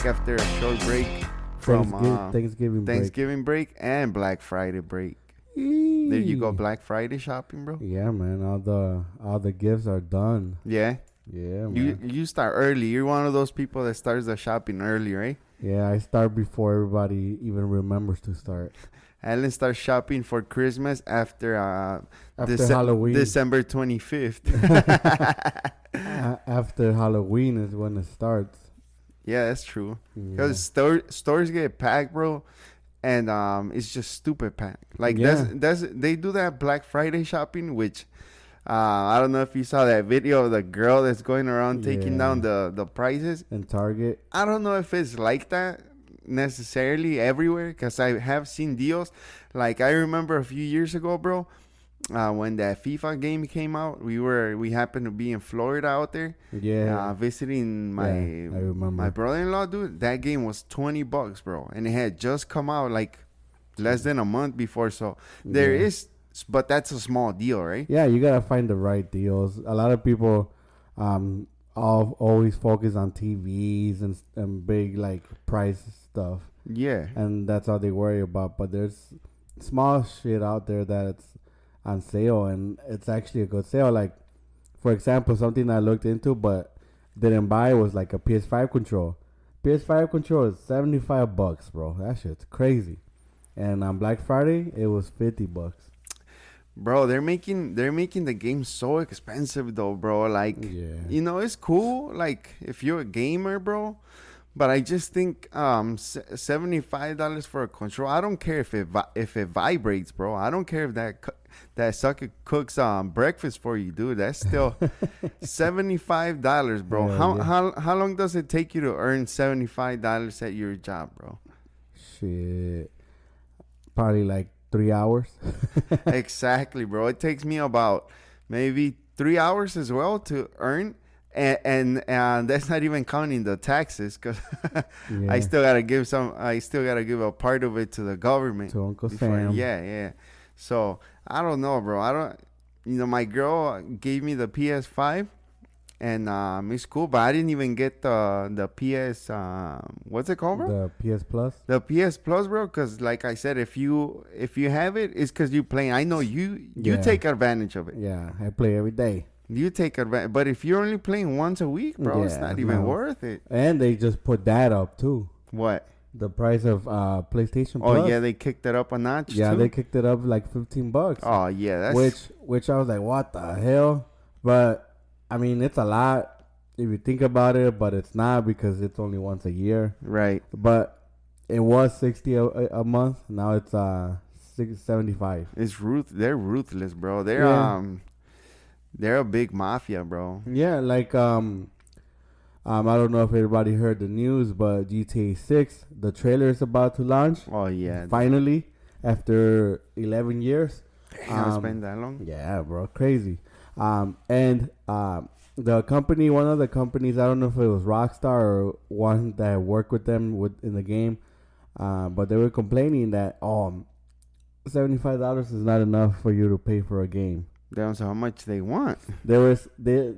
back after a short break from Thanksgiving break and Black Friday break. There you go, Black Friday shopping, bro. Yeah, man. All the gifts are done. Yeah. Yeah, man. You start early. You're one of those people that starts the shopping early, right? Yeah, I start before everybody even remembers to start. Alan starts shopping for Christmas after Halloween. December 25th. After Halloween is when it starts. Yeah, that's true. Because stores get packed, bro, and it's just stupid packed. Like that's they do that Black Friday shopping, which I don't know if you saw that video of the girl that's going around taking down the prices in Target. I don't know if it's like that necessarily everywhere, because I have seen deals. Like I remember a few years ago, bro, when that FIFA game came out, we happened to be in Florida out there, visiting my brother-in-law. Dude, that game was $20, bro, and it had just come out like less than a month before. So there is, but that's a small deal, right? Yeah, you gotta find the right deals. A lot of people always focus on TVs and big like price stuff. Yeah, and that's all they worry about. But there's small shit out there that's on sale, and it's actually a good sale. Like, for example, something I looked into but didn't buy was like a PS5 control. PS5 control is $75, bro. That shit's crazy. And on Black Friday, it was $50. Bro, they're making the game so expensive though, bro. Like, you know, it's cool, like if you're a gamer, bro. But I just think $75 for a control. I don't care if it vibrates, bro. I don't care if that sucker cooks breakfast for you, dude. That's still $75, bro. How long does it take you to earn $75 at your job, bro? Shit, probably like 3 hours. Exactly, bro. It takes me about maybe 3 hours as well to earn. And that's not even counting the taxes, because I still gotta give a part of it to the government. To Uncle Sam. Yeah. So I don't know, bro. My girl gave me the PS5, and it's cool, but I didn't even get the PS. What's it called, bro? The PS Plus. The PS Plus, bro. Because like I said, if you have it, it's because you playing. I know you take advantage of it. Yeah, I play every day. You take advantage, but if you're only playing once a week, bro, it's not even worth it. And they just put that up too. What? The price of PlayStation Plus. Oh yeah, they kicked it up a notch. Yeah, too? They kicked it up like $15. Oh yeah, that's which I was like, what the hell? But I mean, it's a lot if you think about it, but it's not, because it's only once a year. Right. But it was $60 a month. Now it's $75. They're ruthless, bro. They're a big mafia, bro. Yeah, like I don't know if everybody heard the news, but GTA 6, the trailer is about to launch. Oh yeah, finally, after 11 years. It's been that long. Yeah, bro, crazy. And the company, one of the companies, I don't know if it was Rockstar or one that worked with them in the game, but they were complaining that $75 is not enough for you to pay for a game. That's how much they want.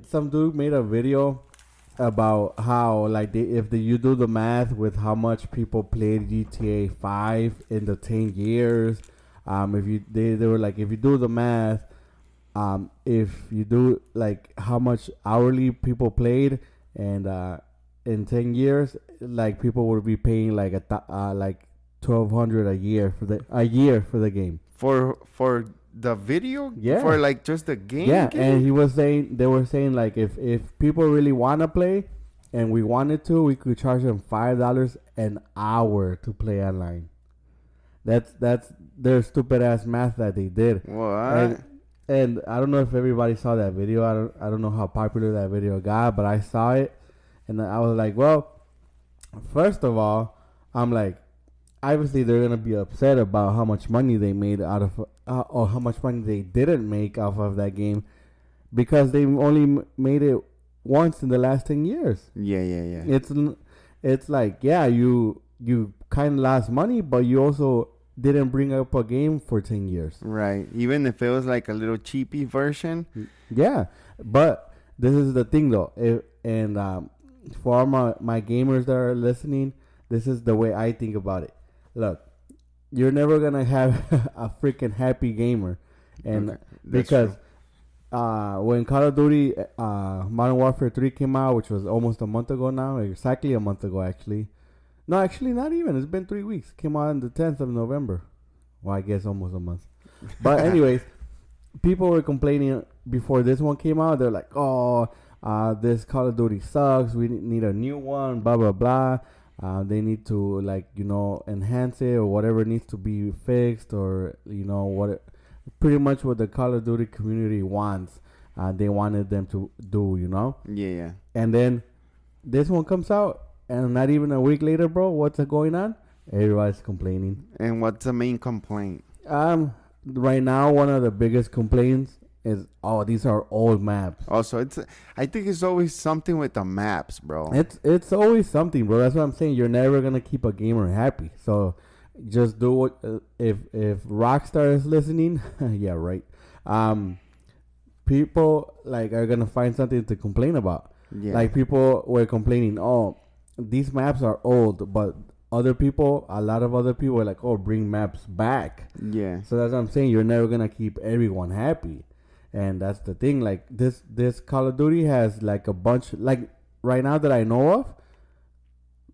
Some dude made a video about how, like, if you do the math with how much people played GTA 5 in the 10 years, they were like, if you do the math, if you do like how much hourly people played, and in 10 years, like, people would be paying like like $1,200 a year for the game. For the video? Yeah. For like just the game? Yeah, and they were saying like, if people really want to play and we wanted to, we could charge them $5 an hour to play online. That's their stupid ass math that they did. What? And I don't know if everybody saw that video. I don't know how popular that video got, but I saw it, and I was like, well, first of all, I'm like, obviously they're gonna be upset about how much money they made out of, or how much money they didn't make off of that game, because they only made it once in the last 10 years. Yeah. It's like, yeah, you kind of lost money, but you also didn't bring up a game for 10 years. Right. Even if it was like a little cheapy version. Yeah, but this is the thing though, for all my gamers that are listening, This is the way I think about it. Look, you're never gonna have a freaking happy gamer, and because when Call of Duty Modern Warfare 3 came out, which was almost a month ago now, exactly a month ago actually. No, actually not even. It's been 3 weeks. Came out on the 10th of November. Well, I guess almost a month. But anyways, people were complaining before this one came out. They're like, "Oh, this Call of Duty sucks. We need a new one." Blah blah blah. They need to enhance it or whatever needs to be fixed or what. Pretty much what the Call of Duty community wants. They wanted them to do. Yeah. And then this one comes out, and not even a week later, bro. What's going on? Everybody's complaining. And what's the main complaint? Right now, one of the biggest complaints is, these are old maps. Also, I think it's always something with the maps, bro. It's always something, bro. That's what I'm saying. You're never gonna keep a gamer happy. So just do what if Rockstar is listening, yeah, right. People are gonna find something to complain about. Yeah. Like people were complaining, these maps are old, but a lot of other people are like, bring maps back. Yeah. So that's what I'm saying. You're never gonna keep everyone happy, and that's the thing. Like this Call of Duty has a bunch. Like right now that I know of,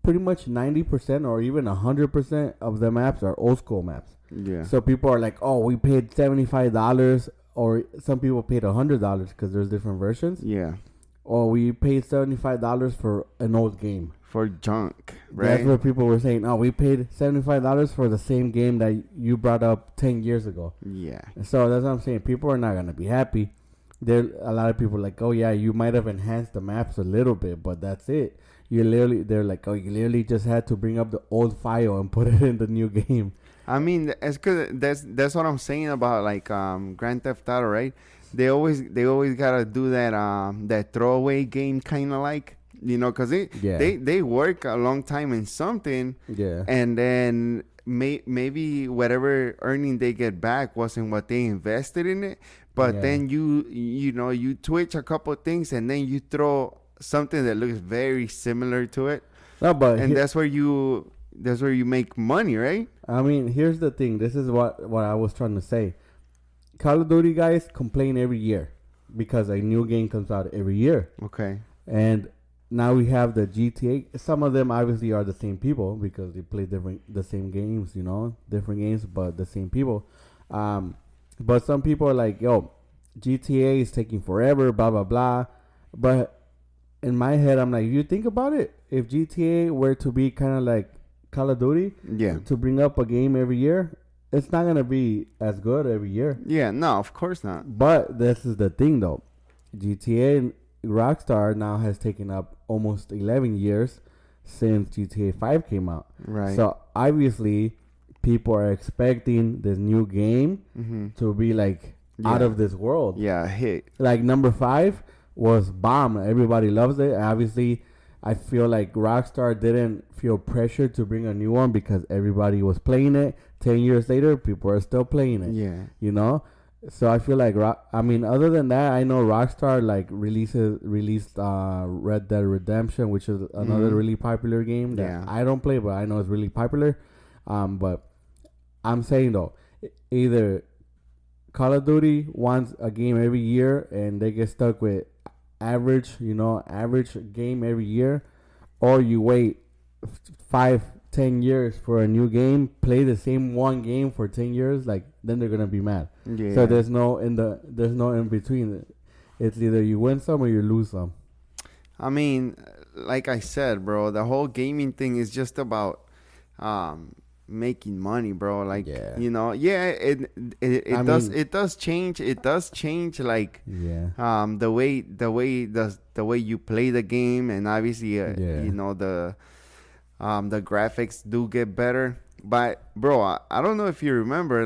pretty much 90% or even 100% of the maps are old school maps. Yeah. So people are like, we paid $75, or some people paid $100 because there's different versions. Yeah. Or we paid $75 for an old game. For junk, right? That's what people were saying. We paid $75 for the same game that you brought up 10 years ago. Yeah. So that's what I'm saying. People are not going to be happy. A lot of people are like, you might have enhanced the maps a little bit, but that's it. They're like, you literally just had to bring up the old file and put it in the new game. I mean, it's good. That's what I'm saying about Grand Theft Auto, right? They always gotta do that throwaway game kind of because they work a long time in something, and then maybe whatever earning they get back wasn't what they invested in it, but then you twitch a couple of things and then you throw something that looks very similar to it. No, but that's where you make money, right? I mean, here's the thing. This is what I was trying to say. Call of Duty guys complain every year because a new game comes out every year. Okay. And now we have the GTA. Some of them obviously are the same people because they play the same games, different games, but the same people. But some people are like, GTA is taking forever, blah, blah, blah. But in my head, I'm like, you think about it. If GTA were to be kind of like Call of Duty, to bring up a game every year, it's not going to be as good every year. Yeah, no, of course not. But this is the thing, though. GTA and Rockstar now has taken up almost 11 years since GTA 5 came out. Right. So, obviously, people are expecting this new game to be, out of this world. Yeah, hit. Number 5 was bomb. Everybody loves it. Obviously, I feel like Rockstar didn't feel pressure to bring a new one because everybody was playing it. 10 years later, people are still playing it. Yeah. So I feel like, other than that, I know Rockstar released Red Dead Redemption, which is another really popular game that I don't play, but I know it's really popular. But I'm saying though, either Call of Duty wants a game every year and they get stuck with average game every year, or you wait 5-10 years for a new game, play the same one game for 10 years, then they're gonna be mad. So there's no in between. It's either you win some or you lose some. I mean, like I said, bro, the whole gaming thing is just about making money, bro. It does change the way you play the game, and obviously the graphics do get better. But bro, I don't know if you remember,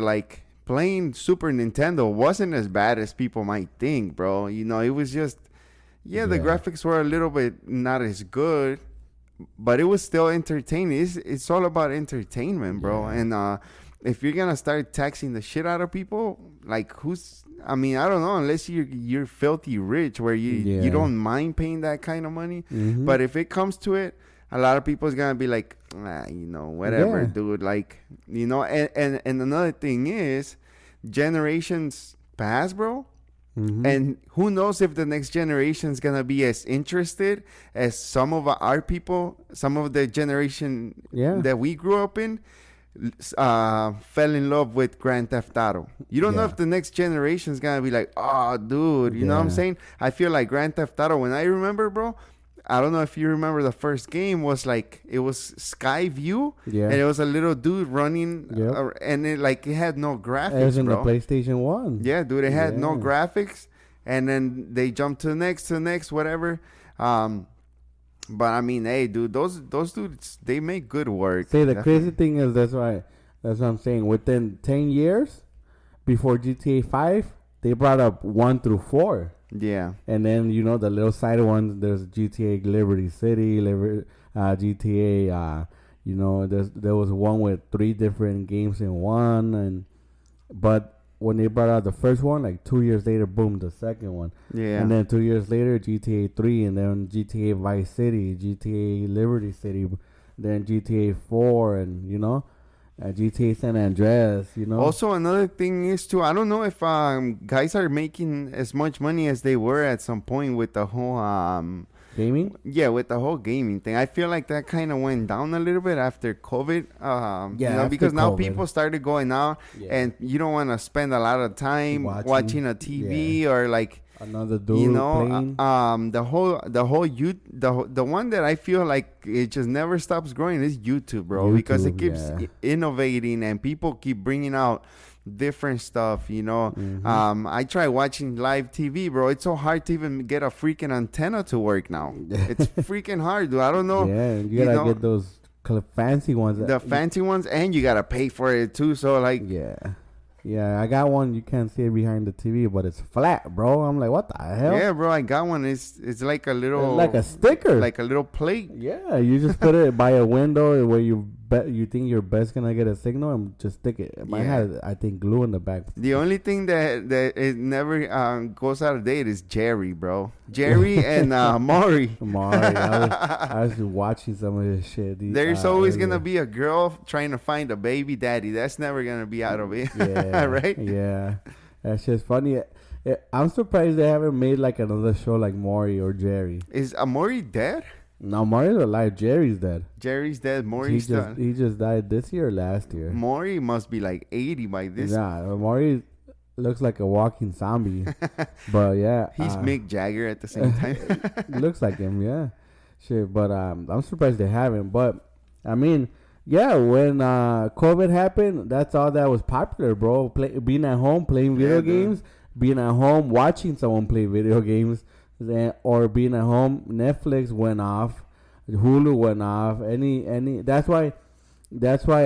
playing Super Nintendo wasn't as bad as people might think, bro. It was just the graphics were a little bit not as good, but it was still entertaining. It's all about entertainment, bro. And if you're gonna start taxing the shit out of people, I don't know, unless you're filthy rich where you don't mind paying that kind of money. But if it comes to it, a lot of people's gonna be like, whatever, Yeah. dude. Like, and another thing is, generations pass, bro. Mm-hmm. And who knows if the next generation is gonna be as interested as some of our people, some of the generation that we grew up in, fell in love with Grand Theft Auto. You don't know if the next generation is gonna be like, oh, dude, you know what I'm saying? I feel like Grand Theft Auto. When I remember, bro, I don't know if you remember the first game was like it was sky view, and it was a little dude running, and it had no graphics. It was in bro. the PlayStation 1. Yeah, dude, it had no graphics, and then they jumped to the next, whatever. But I mean, hey, dude, those dudes, they make good work. See, the crazy thing is that's what I'm saying. Within 10 years, before GTA 5, they brought up 1 through 4. Yeah. And then, the little side ones, there's GTA Liberty City, GTA, there was one with 3 different games in one. But when they brought out the first one, like 2 years later, boom, the second one. Yeah. And then 2 years later, GTA 3, and then GTA Vice City, GTA Liberty City, then GTA 4, and, GTA San Andreas, Also, another thing is, too, I don't know if guys are making as much money as they were at some point with the whole... gaming? Yeah, with the whole gaming thing. I feel like that kind of went down a little bit after COVID. Because now people started going out, and you don't want to spend a lot of time watching a TV or like... Another dude playing. The one that I feel like it just never stops growing is YouTube, bro, because it keeps innovating and people keep bringing out different stuff. I try watching live TV, bro. It's so hard to even get a freaking antenna to work now. It's freaking hard, dude. I don't know. Yeah, you gotta get those fancy ones. The fancy ones, and you gotta pay for it too. So like, yeah, I got one. You can't see it behind the TV, but it's flat, bro. I'm like, what the hell? Yeah, bro, I got one. It's like a little... It's like a sticker. Like a little plate. Yeah, you just put it by a window where you think your best's gonna get a signal and just stick it. Mine has, I think, glue in the back. The only thing that it never goes out of date is Jerry, bro. Jerry and Maury. I was watching some of this shit. There's always going to be a girl trying to find a baby daddy. That's never going to be out of it. Yeah. Right? Yeah. That's just funny. I'm surprised they haven't made like another show like Maury or Jerry. Is Maury dead? No, Maury's alive. Jerry's dead. Jerry's dead. Maury's done. He just died this year or last year. Maury must be like 80 by this. Yeah, Maury looks like a walking zombie. But yeah. He's Mick Jagger at the same time. Looks like him, yeah. Shit, but I'm surprised they haven't. But, I mean, yeah, when COVID happened, that's all that was popular, bro. Being at home, playing video games. Being at home, watching someone play video games. Or being at home, Netflix went off, Hulu went off. That's why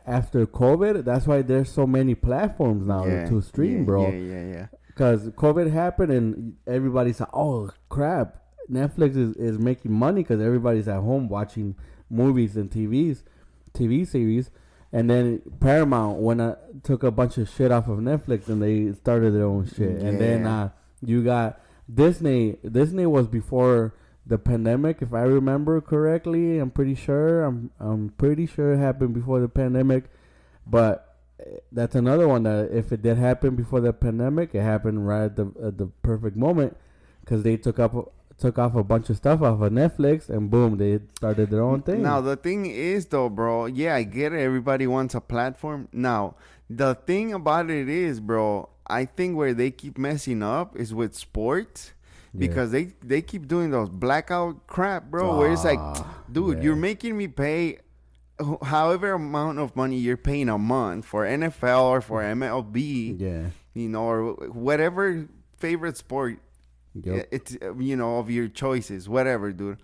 after COVID, that's why there's so many platforms now to stream, bro. Yeah. Because COVID happened and everybody said, "Oh crap, Netflix is making money because everybody's at home watching movies and TV series." And then Paramount took a bunch of shit off of Netflix and they started their own shit. And then you got Disney. Disney was before the pandemic, if I remember correctly. I'm pretty sure. I'm pretty sure it happened before the pandemic. But that's another one that if it did happen before the pandemic, it happened right at the perfect moment because they took off a bunch of stuff off of Netflix and boom, they started their own thing. Now the thing is though, bro, I get it. Everybody wants a platform. Now the thing about it is, bro, I think where they keep messing up is with sports because they keep doing those blackout crap, bro, where it's like, dude, you're making me pay however amount of money you're paying a month for NFL or for MLB, or whatever favorite sport, it's of your choices, whatever, dude.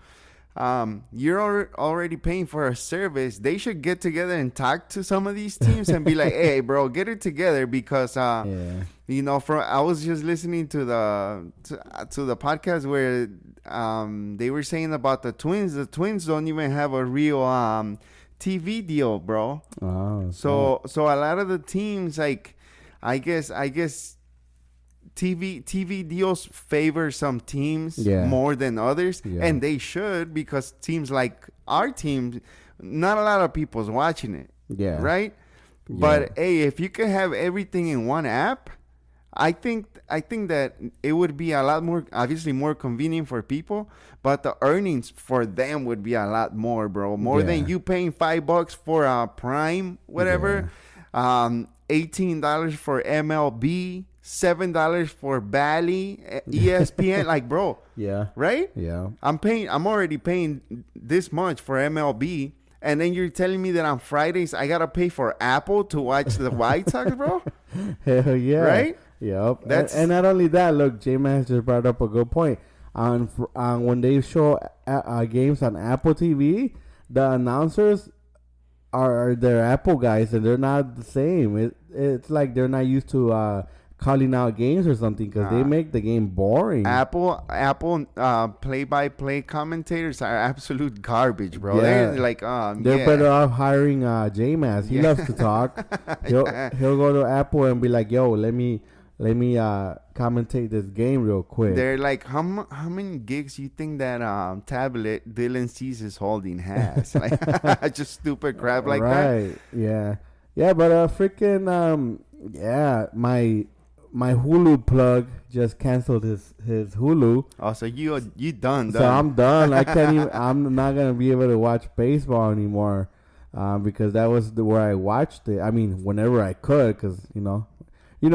You're already paying for a service. They should get together and talk to some of these teams and be like, "Hey, bro, get it together." Because I was just listening to the podcast where they were saying about the Twins. The Twins don't even have a real TV deal, bro. So a lot of the teams, like, I guess TV deals favor some teams Yeah. more than others, Yeah. and they should, because teams like our team, not a lot of people's watching it. Yeah. Right? Yeah. But hey, if you could have everything in one app, I think that it would be a lot more, obviously more convenient for people, but the earnings for them would be a lot more, bro. More than you paying $5 for a Prime, whatever. $18 for MLB, $7 for Bally, ESPN. Like, bro. Yeah. Right? Yeah. I'm already paying this much for MLB. And then you're telling me that on Fridays I gotta pay for Apple to watch the White Sox, bro? Hell yeah! Right? Yep. And not only that, look, J-Man just brought up a good point. On when they show games on Apple TV, the announcers are their Apple guys, and they're not the same. It's like they're not used to calling out games or something, because they make the game boring. Apple play-by-play commentators are absolute garbage, bro. Yeah. They're like, they're better off hiring J-Mass. He loves to talk. He'll go to Apple and be like, "Yo, let me commentate this game real quick." They're like, how many gigs you think that tablet Dylan Cease is holding has? Like, just stupid crap like that. Right? Yeah. But freaking my Hulu plug just canceled his Hulu. Oh, so you done? So I'm done. I can't even. I'm not gonna be able to watch baseball anymore, because that was where I watched it. I mean, whenever I could, because you know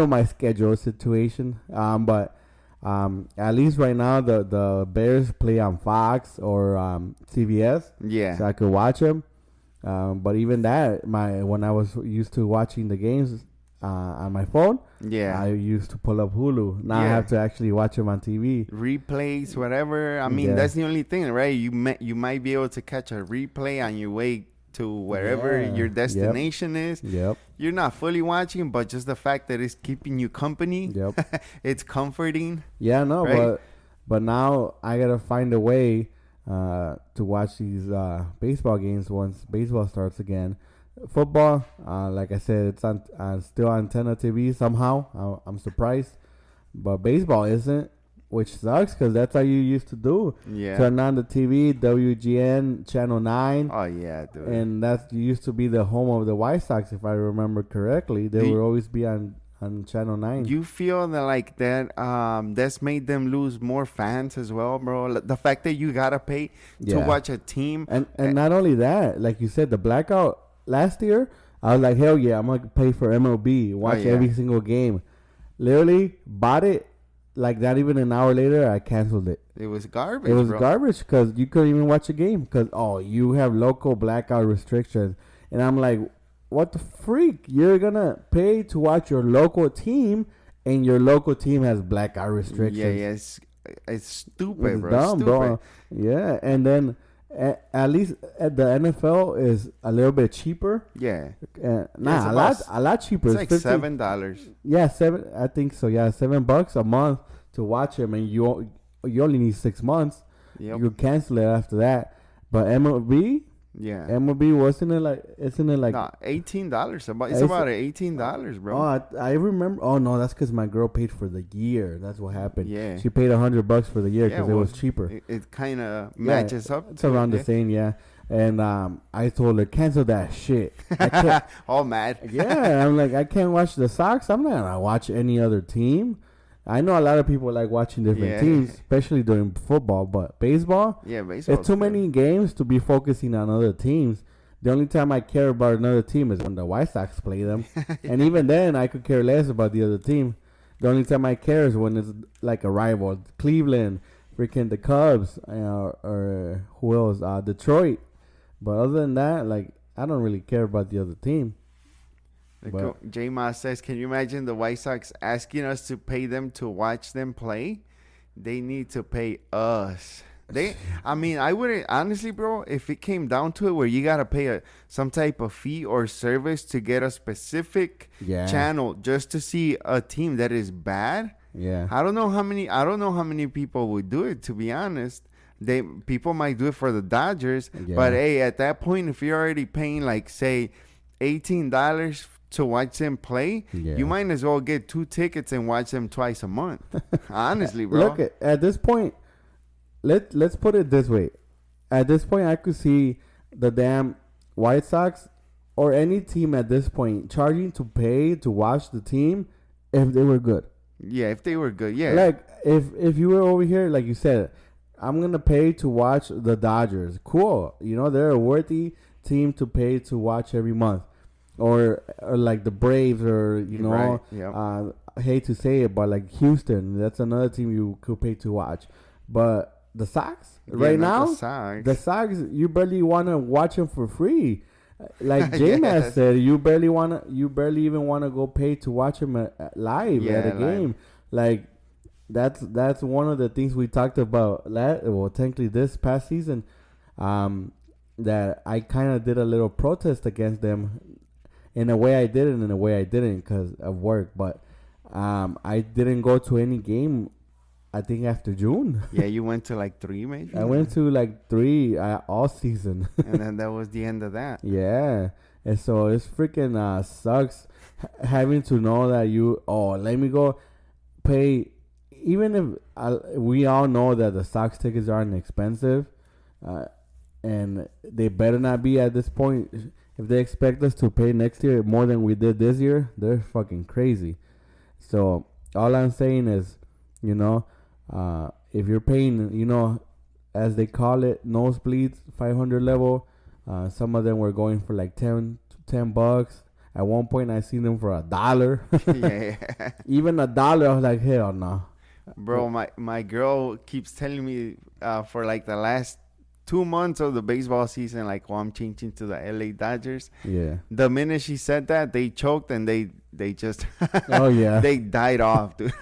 my schedule situation. But at least right now the Bears play on Fox or CBS. Yeah. So I could watch them. But even that, when I was used to watching the games on my phone, I used to pull up Hulu. Now I have to actually watch them on TV. Replays, whatever. I mean, that's the only thing, right? You might be able to catch a replay on your way to wherever your destination is. Yep. You're not fully watching, but just the fact that it's keeping you company. Yep. It's comforting. Yeah, no, right? but now I gotta find a way to watch these baseball games once baseball starts again. Football, like I said, it's on still on Antenna TV somehow. I'm surprised, but baseball isn't, which sucks, because that's how you used to do. Yeah. Turn on the TV, WGN Channel 9. Oh yeah, dude. And that used to be the home of the White Sox, if I remember correctly. They would always be on Channel 9. You feel that like that that's made them lose more fans as well, bro? The fact that you gotta pay to watch a team, and not only that, like you said, the blackout last year, I was like, hell yeah, I'm gonna pay for MLB, watch every single game. Literally bought it, like not even an hour later, I canceled it. It was garbage. It was garbage, because you couldn't even watch a game, because you have local blackout restrictions. And I'm like, what the freak? You're gonna pay to watch your local team, and your local team has blackout restrictions. Yeah, it's stupid, It's bro. dumb, bro. Yeah, and then at least at the NFL is a little bit cheaper. Yeah. A lot cheaper. It's like $7. Yeah, $7. I think so. Yeah, $7 a month to watch them, and you only need 6 months. Yep. You cancel it after that. But MLB. Yeah. MLB isn't it like no, $18. It's about $18, bro. Oh, I remember. Oh no, that's because my girl paid for the year. That's what happened. Yeah. She paid $100 for the year because it was cheaper. It kind of matches up. It's around the same, yeah. And I told her, cancel that shit. I can't, all mad. Yeah, I'm like, I can't watch the Sox. I'm not gonna watch any other team. I know a lot of people like watching different teams, especially during football, but baseball, baseball. It's too many games to be focusing on other teams. The only time I care about another team is when the White Sox play them, and even then, I could care less about the other team. The only time I care is when it's like a rival, Cleveland, freaking the Cubs, or who else? Detroit. But other than that, like, I don't really care about the other team. J-Ma says, can you imagine the White Sox asking us to pay them to watch them play? They need to pay us. I wouldn't, honestly, bro, if it came down to it where you got to pay some type of fee or service to get a specific channel just to see a team that is bad. Yeah. I don't know how many people would do it, to be honest. People might do it for the Dodgers, but hey, at that point, if you're already paying, like, say, $18 to watch them play, you might as well get 2 tickets and watch them twice a month. Honestly, bro. Look, at this point, let's put it this way. At this point, I could see the damn White Sox or any team at this point charging to pay to watch the team if they were good. Yeah, if they were good, yeah. Like, if you were over here, like you said, I'm going to pay to watch the Dodgers. Cool. You know, they're a worthy team to pay to watch every month. Or like the Braves or, you know, right. Yep. I hate to say it, but like Houston, that's another team you could pay to watch. But the Sox, right now, the Sox, you barely want to watch them for free. Like J-Mass said, you barely even want to go pay to watch them live at a game. Like, that's one of the things we talked about technically this past season, that I kind of did a little protest against them. In a way I did and in a way I didn't because of work. But I didn't go to any game, I think, after June. Yeah, you went to like 3 maybe? I went to like 3 all season. And then that was the end of that. Yeah. And so it's freaking sucks having to know that let me go pay. Even if we all know that the Sox tickets aren't expensive, and they better not be at this point. If they expect us to pay next year more than we did this year, they're fucking crazy. So all I'm saying is, you know, if you're paying, you know, as they call it, nosebleeds, 500 level, some of them were going for like $10. At one point, I seen them for $1. Yeah. Even $1, I was like, hell no. Bro, my girl keeps telling me for like the last 2 months of the baseball season, like, I'm changing to the LA Dodgers. Yeah. The minute she said that, they choked and they just oh yeah, they died off, dude.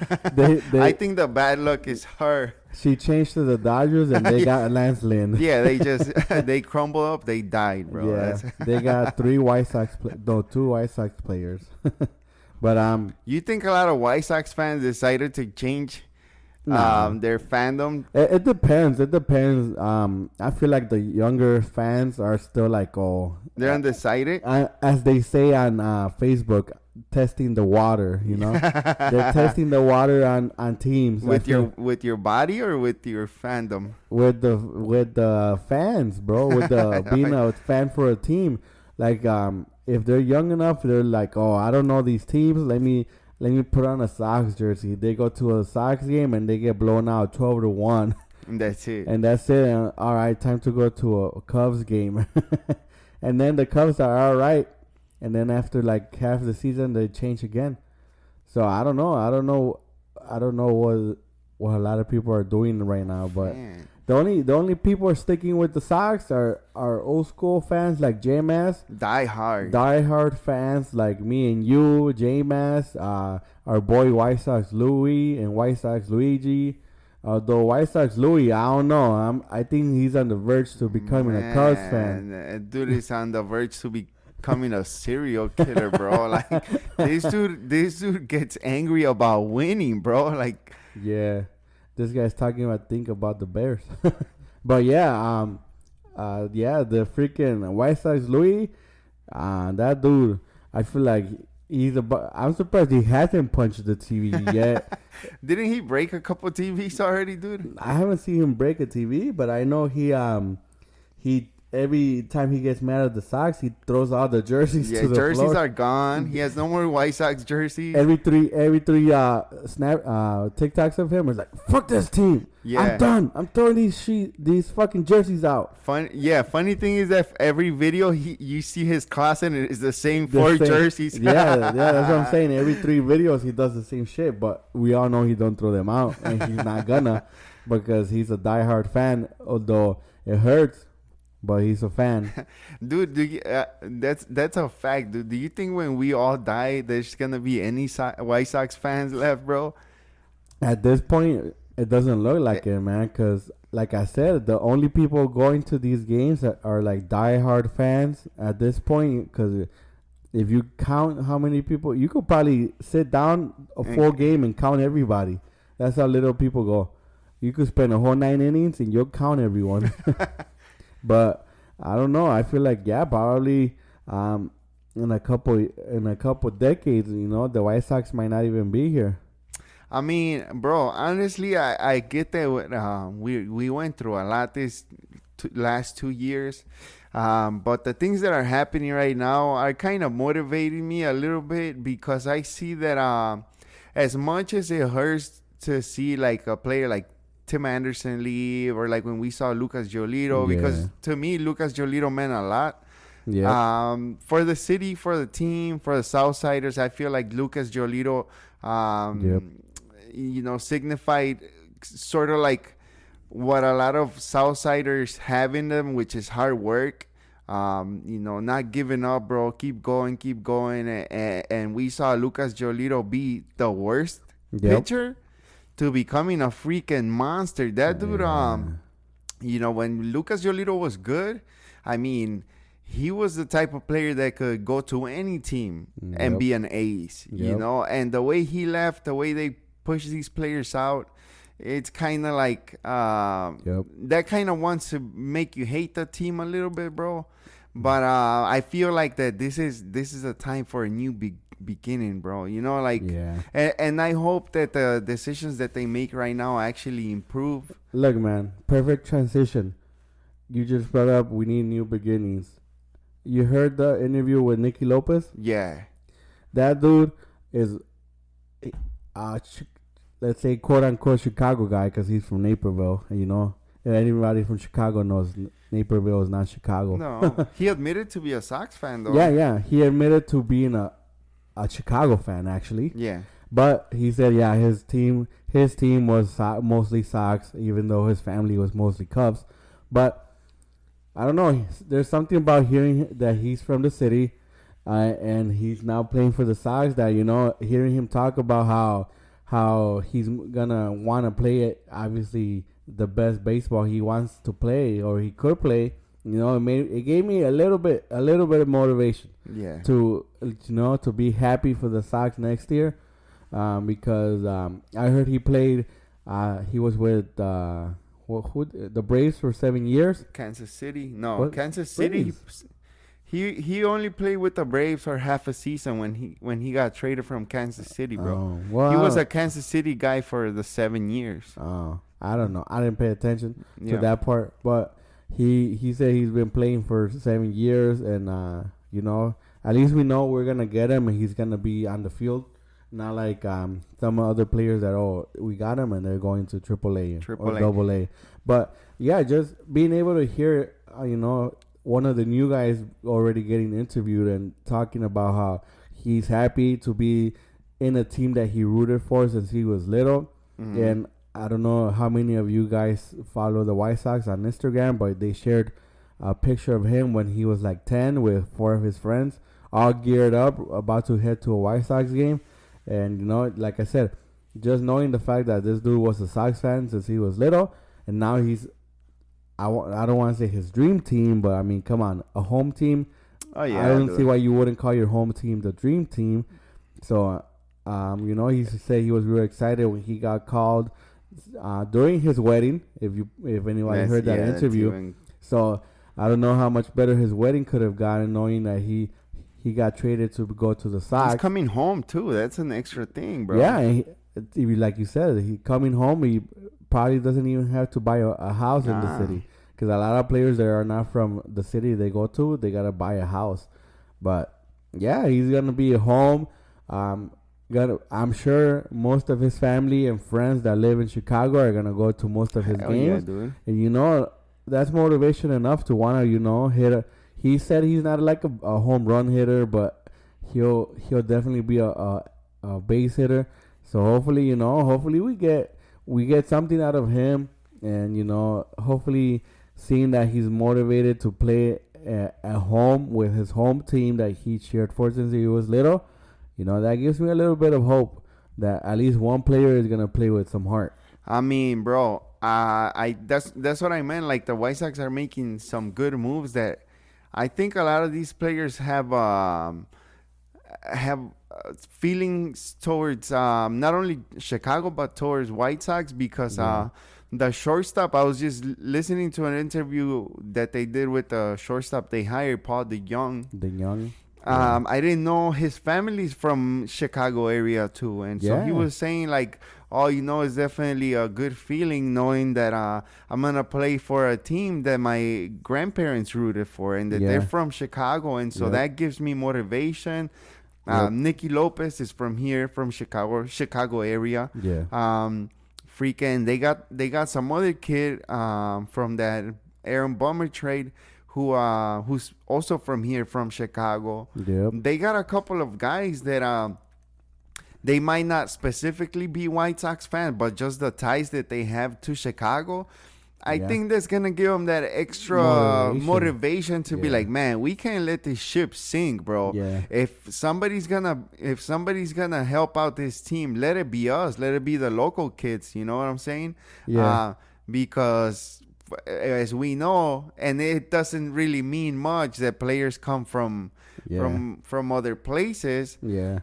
I think the bad luck is her. She changed to the Dodgers and they got Lance Lynn. Yeah, they just they crumbled up, they died, bro. Yeah, they got 2 White Sox players. But you think a lot of White Sox fans decided to change their fandom? It depends. I feel like the younger fans are still like, they're undecided, as they say on Facebook, testing the water. You know, they're testing the water on teams with your body or with your fandom, with the fans, bro. With the being a fan for a team. Like, if they're young enough, they're like, I don't know these teams. Let me put on a Sox jersey. They go to a Sox game and they get blown out 12-1. And that's it. And all right, time to go to a Cubs game. And then the Cubs are all right. And then after like half the season, they change again. So I don't know. I don't know what a lot of people are doing right now. But the only people are sticking with the Sox are old school fans like J-Mass. Die hard fans like me and you, J-Mass, our boy White Sox Louie and White Sox Luigi. Although White Sox Louie, I don't know. I think he's on the verge to becoming a Cubs fan. Dude is on the verge to becoming a serial killer, bro. Like, this dude gets angry about winning, bro. Like, yeah. This guy's talking about the Bears. But yeah, the freaking White Sox Louis, that dude, I feel like I'm surprised he hasn't punched the TV yet. Didn't he break a couple TVs already, dude? I haven't seen him break a TV, but I know he every time he gets mad at the Sox, he throws all the jerseys to the jerseys floor. Are gone. He has no more White Sox jerseys. Every three TikToks of him is like, fuck this team. Yeah. I'm done. I'm throwing these fucking jerseys out. Funny thing is that every video you see his closet and it's the same jerseys. Yeah, that's what I'm saying. Every 3 videos he does the same shit, but we all know he don't throw them out, and he's not gonna because he's a diehard fan. Although it hurts. But he's a fan. Dude, that's a fact, dude. Do you think when we all die, there's going to be any White Sox fans left, bro? At this point, it doesn't look like it, man. Because, like I said, the only people going to these games are like diehard fans at this point. Because if you count how many people, you could probably sit down a full game and count everybody. That's how little people go. You could spend a whole 9 innings and you'll count everyone. But I don't know. I feel like, probably in a couple decades, the White Sox might not even be here. I mean, bro, honestly, I get that we went through a lot this last 2 years. But the things that are happening right now are kind of motivating me a little bit because I see that as much as it hurts to see like a player like Tim Anderson leave or like when we saw Lucas Giolito, because to me, Lucas Giolito meant a lot. Yeah. For the city, for the team, for the Southsiders, I feel like Lucas Giolito, signified sort of like what a lot of Southsiders have in them, which is hard work. Not giving up, bro. Keep going. And we saw Lucas Giolito be the worst pitcher to becoming a freaking monster. That dude, when Lucas Giolito was good, I mean, he was the type of player that could go to any team and be an ace, and the way he left, the way they push these players out, it's kind of like that kind of wants to make you hate the team a little bit, bro. But I feel like that this is a time for a new beginning, bro. And I hope that the decisions that they make right now actually improve. Look, man, perfect transition. You just brought up we need new beginnings. You heard the interview with Nicky Lopez? Yeah. That dude is, let's say, quote-unquote Chicago guy because he's from Naperville, and anybody from Chicago knows Naperville is not Chicago. No. He admitted to be a Sox fan, though. Yeah. He admitted to being a Chicago fan, actually. Yeah. But he said, his team was mostly Sox, even though his family was mostly Cubs. But I don't know. There's something about hearing that he's from the city, and he's now playing for the Sox. That hearing him talk about how he's gonna want to play it. Obviously, the best baseball he wants to play or he could play. It gave me a little bit of motivation. Yeah. To be happy for the Sox next year, because I heard he played. He was with. Who the Braves for 7 years? Kansas City. No, what? Kansas City. He only played with the Braves for half a season when he got traded from Kansas City, bro. He was a Kansas City guy for the 7 years. Oh, I don't know. I didn't pay attention to that part, but he said he's been playing for 7 years, and at least we know we're gonna get him, and he's gonna be on the field. Not like some other players that we got them and they're going to AAA or AA. But just being able to hear one of the new guys already getting interviewed and talking about how he's happy to be in a team that he rooted for since he was little. Mm-hmm. And I don't know how many of you guys follow the White Sox on Instagram, but they shared a picture of him when he was like 10 with 4 of his friends, all geared up, about to head to a White Sox game. And, like I said, just knowing the fact that this dude was a Sox fan since he was little, and now he's, I don't want to say his dream team, but, I mean, come on, a home team. Oh, yeah. I don't see why you wouldn't call your home team the dream team. So, he said he was really excited when he got called during his wedding, if anybody heard that interview. So, I don't know how much better his wedding could have gotten, knowing that he got traded to go to the Sox. He's coming home, too. That's an extra thing, bro. Yeah, and like you said, he coming home, he probably doesn't even have to buy a house in the city. Because a lot of players that are not from the city they go to, they got to buy a house. But, yeah, he's going to be at home. I'm sure most of his family and friends that live in Chicago are going to go to most of his games. Yeah, dude. And, that's motivation enough to want to, hit he said he's not like a home run hitter, but he'll definitely be a base hitter. So hopefully, hopefully we get something out of him, and hopefully seeing that he's motivated to play at home with his home team that he cheered for since he was little, that gives me a little bit of hope that at least one player is gonna play with some heart. I mean, bro, that's what I meant. Like the White Sox are making some good moves that. I think a lot of these players have feelings towards not only Chicago but towards White Sox because the shortstop. I was just listening to an interview that they did with the shortstop they hired, Paul DeYoung. I didn't know his family's from Chicago area too, and so he was saying like, "Oh, it's definitely a good feeling knowing that I'm gonna play for a team that my grandparents rooted for, and that they're from Chicago, and so that gives me motivation." Nicky Lopez is from here, from Chicago area. Freaking, they got some other kid from that Aaron Bummer trade who's also from here, from Chicago. They got a couple of guys that they might not specifically be White Sox fans, but just the ties that they have to Chicago, I think that's gonna give them that extra motivation to be like, man, we can't let this ship sink, bro. If somebody's gonna help out this team, let it be us. Let it be the local kids. You know what I'm saying? Because as we know, and it doesn't really mean much that players come from other places.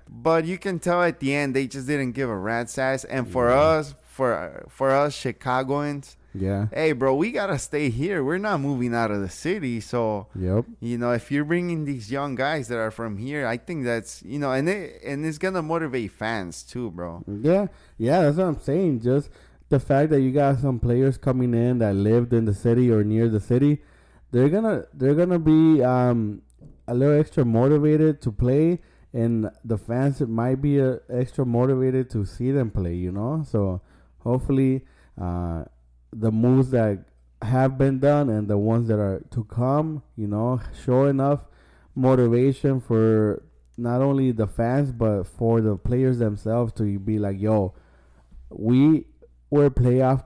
But you can tell at the end they just didn't give a rat's ass. And for us Chicagoans, hey, bro, we gotta stay here. We're not moving out of the city. So if you're bringing these young guys that are from here, I think that's and it's gonna motivate fans too, bro. That's what I'm saying. Just the fact that you got some players coming in that lived in the city or near the city, they're gonna be a little extra motivated to play, and the fans might be extra motivated to see them play. So hopefully the moves that have been done and the ones that are to come, show enough motivation for not only the fans but for the players themselves to be like, yo, we were a playoff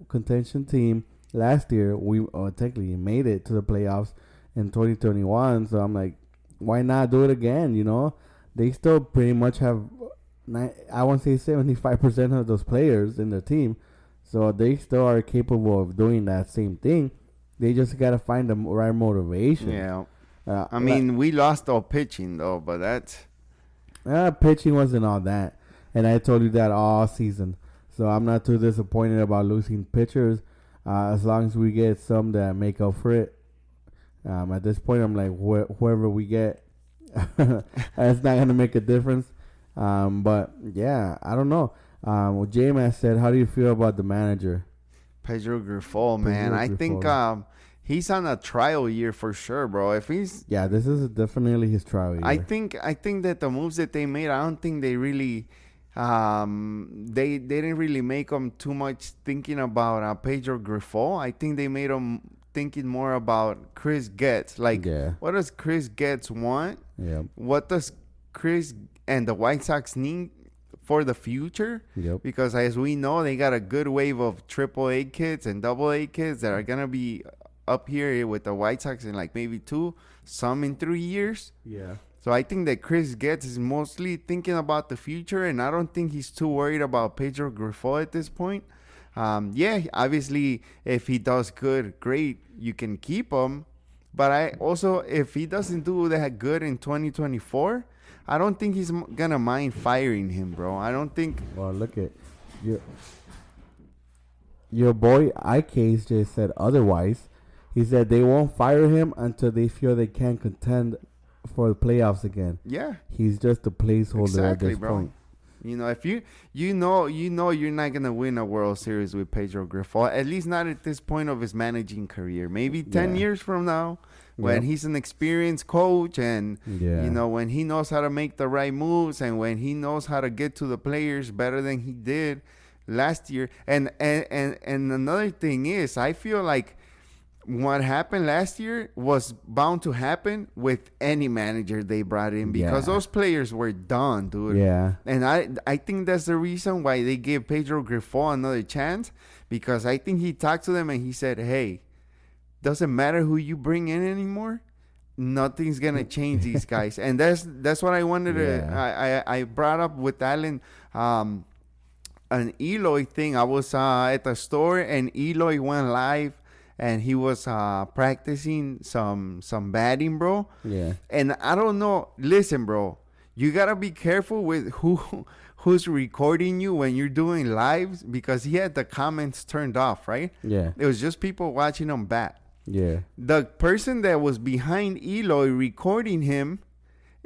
contention team last year. We technically made it to the playoffs in 2021. So I'm like, why not do it again? They still pretty much have, I want to say 75% of those players in the team. So they still are capable of doing that same thing. They just got to find the right motivation. I mean, we lost our pitching though, but that's... pitching wasn't all that. And I told you that all season. So I'm not too disappointed about losing pitchers as long as we get some that make up for it. At this point, I'm like, whoever we get, it's not going to make a difference. But, yeah, I don't know. J-Man said, how do you feel about the manager? Pedro Grifol, man. I think he's on a trial year for sure, bro. If he's... this is definitely his trial year. I think that the moves that they made, I don't think they really... they didn't really make them too much thinking about Pedro Grifol. I think they made them thinking more about Chris Getz. Like, what does Chris Getz want? What does Chris and the White Sox need for the future? Because as we know, they got a good wave of AAA kids and AA kids that are gonna be up here with the White Sox in like maybe 2, some in 3 years. So I think that Chris Getz is mostly thinking about the future, and I don't think he's too worried about Pedro Grifol at this point. Obviously, if he does good, great, you can keep him. But if he doesn't do that good in 2024, I don't think he's gonna mind firing him, bro. I don't think... Well, look at your boy IK's just said otherwise. He said they won't fire him until they feel they can contend for the playoffs again. He's just a placeholder at this point. If you know you're not gonna win a World Series with Pedro Grifol, at least not at this point of his managing career. Maybe 10 years from now, when he's an experienced coach and when he knows how to make the right moves and when he knows how to get to the players better than he did last year. And another thing is, I feel like what happened last year was bound to happen with any manager they brought in, because those players were done, dude. And I think that's the reason why they gave Pedro Grifol another chance, because I think he talked to them and he said, hey, doesn't matter who you bring in anymore, nothing's gonna change these guys. And that's what I wanted to I brought up with Alan an Eloy thing. I was at the store and Eloy went live and he was practicing some batting, bro. And I don't know. Listen, bro, you gotta be careful with who's recording you when you're doing lives, because he had the comments turned off, right? It was just people watching him bat. Yeah. The person that was behind Eloy recording him